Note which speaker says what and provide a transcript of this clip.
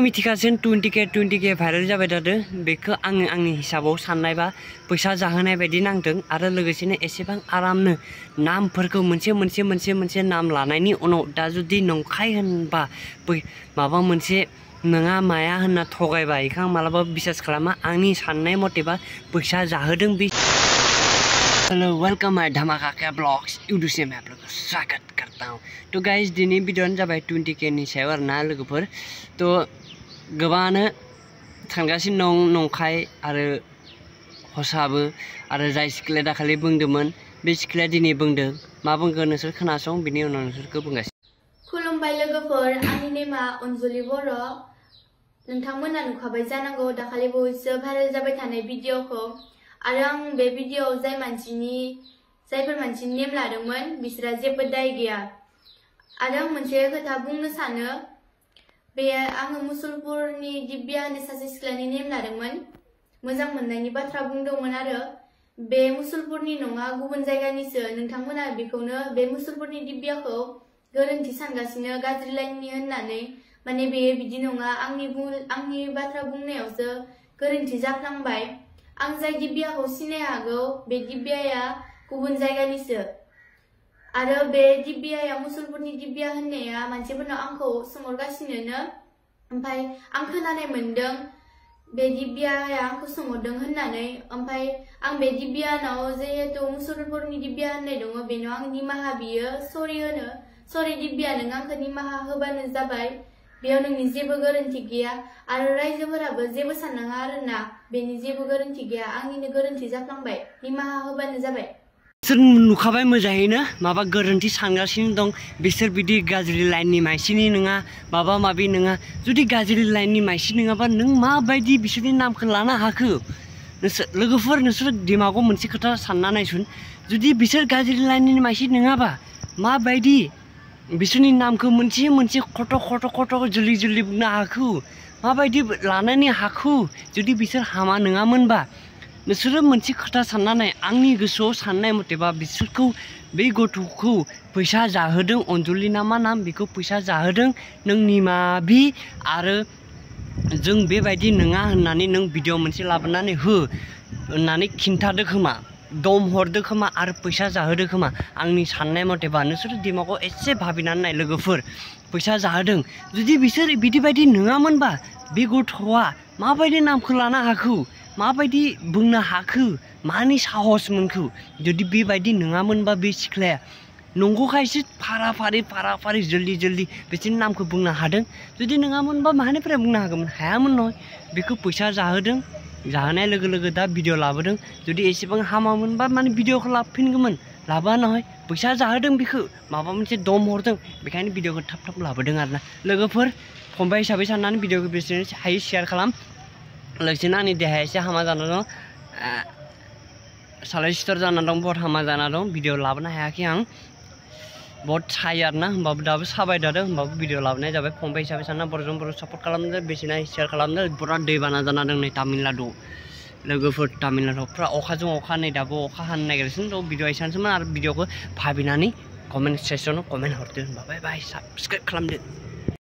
Speaker 1: मिथिखासिन 20k viral जाबाय थादों बेखौ आंनि हिसाबाव साननायबा फैसा जाहोनाय बायदि नांदों आरो लोगोसेनो एसेबां आरामनो नामफोरखौ मोनसे नाम लानायनि उनाव दा जुदि नंखाय होनबा माबा मोनसे नङा माया होनना थगायबा इखौ आं मालाबा बिसास खालामा आंनि साननाय मतेबा फैसा जाहोदों बे। हेलो वेलकम माय धमाका के ब्लॉग्स यूट्यूब से मैं आप लोगों का स्वागत करता हूँ। तो गाइस दिनै भिडियोआनो जाबाय 20k नि सायाव आरोना लोगोफोर। तो गोबाङानो सानगासिनो दं नंखाय आरो हसाबो आरो जाय सिख्लाया दाखालि बुंदोंमोन बे सिख्लाया दिनै बुंदों मा बुंगोन नोंसोर खोनासं बिनि उनाव नोंसोरखौ बुंगासिनो।
Speaker 2: खुलुमबाय लोगोफोर, आंनि नेमा अनजुलि बर'। नोंथांमोना नुखाबाय जानांगौ दाखालि बावैसो भाइरेल जाबाय थानाय भिडिअखौ। आरो आं बे भिडिअआव जायफोर मानसिनि नेम लादोंमोन बिसोरा जेबो दाय गैया। आरो आं मोनसे खोथा बुंनो सानो, बे आङो मुसलपुरनि दिब्या होननाय सासे सिख्लानि नेम लादोंमोन, मोजां मोननायनि बाथ्रा बुंदोंमोन आरो बे मुसलपुरनि नङा गुबुन जायगानिसो। नोंथांमोना बेखौनो बे मुसलपुरनि दिब्याखौ गोरोन्थि सानगासिनो गाज्रि लाइननि होननानै, माने बे बिदि नङा, आंनि बाथ्रा बुंनायावसो गोरोन्थि जाफ्लांबाय। आं जाय दिब्याखौ सिनाय हागौ बे दिब्याया गुबुन जायगानिसो। आरो बे दिब्याया मुसलपुरनि दिब्या होननाया मानसिफोरनाव आंखौ सोंहरगासिनो, ओमफ्राय आं खोनानाय मोनदों बे दिब्याया आंखौ सोंहरदों होननानै। ओमफ्राय आं बे दिब्यानाव जिहेतु मुसलपुरनि दिब्या होननाय दङ बेनाव आं निमाहा बियो, सरि दिब्या नों आंखौ निमाहा होबानो जाबाय, बेयाव नोंनि जेबो गोरोन्थि गैया। आरो रायजोफोराबो जेबो साननाङा आरोना, बेनि जेबो गोरोन्थि गैया, आंनिनो गोरोन्थि जाफ्लांबाय, निमाहा होबानो जाबाय।
Speaker 1: बिसोर नुखाबाय मोजाङैनो माबा गोरोन्थि सानगासिनो दं, बिसोर बिदि गाज्रि लाइननि मानसिनि नङा माबा माबि नङा। जुदि गाज्रि लाइननि मानसि नङाबा नों माबायदि बिसोरनि नामखौ लानो हाखो? लोगोफोर नोंसोर दिमागाव मोनसे खोथा सानना नायसुन, जुदि बिसोर गाज्रि लाइननि मानसि नङाबा माबायदि बिसोरनि नामखौ मोनसे खट' जल्दि बुंनो हाखो? माबायदि लानायनि हाखु? जुदि बिसोर हामा नङामोनबा नोंसोरो मोनसे खोथा साननानै आंनि गोसोआव साननाय मतेबा बिसोरखौ बे गथ'खौ फैसा जाहोदों, अनजुलि नामा नाम, बेखौ फैसा जाहोदों नों निमाहा बि आरो जों बेबायदि नङा होननानै नों भिडिअ मोनसे लाबोनानै हो होननानै खिन्थादो खोमा, दम हरदो खोमा आरो फैसा जाहोदो खोमा। आंनि साननाय मतेबा नोंसोर दिमागाव एसे भाबिनानै नाय लोगोफोर, फैसा जाहोदों। जुदि बिसोर बिदिबायदि नङामोनबा बे गथ'आ माबायदि नामखौ लानो हाखो? माबायदि बुंनो हाखो? मानि साहस मोनखो? जुदि बेबायदि नङामोनबा बे सिख्लाया नंगौखायसो फारा-फारि जल्दि बिसोरनि नामखौ बुंनो हादों। जुदि नङामोनबा मानिफ्राय बुंनो हागौमोन? हायामोन नय। बेखौ फैसा जाहोदों, जाहोनाय लोगो दा भिडिअ लाबोदों। जुदि एसेबां हामामोनबा माने भिडिअखौ लाबोफिनगौमोन, लाबोआ नय। फैसा जाहोदों, बेखौ माबा मोनसे दम हरदों, बेखायनो भिडिअखौ थाब लाबोदों आरोना लोगोफोर। फंबाय हिसाबै साननानै भिडिअखौ बेसेनो हायो शेयार खालाम। लोगोसेनो आंनि देहाया एसे हामा जाना दं, सालाय सिथर जाना दं, बहुत हामा जाना दं। भिडिअ लाबोनो हायाखै आं, बहुत सायो आरोना, होमबाबो दाबो साबाय थादों, होमबाबो भिडिअ लाबोनाय जाबाय। फंबाय हिसाबै सानना बर' सापर्ट खालामदो, बेसेना शेयार खालामदो। बिराद दैबाना जाना दं नै तामिलनाडु लोगोफोर, तामिलनाडुआव फुरा अखाजों अखा, नै दाबो अखा हानो नागिरगासिनो दं। भिडिअ एसेनोसैमोन, आरो भिडिअखौ भाबिनानै कमेन्ट सेक्सनाव कमेन्ट हरदो। होनबा बाय बाय, साबस्क्राइब खालामदो।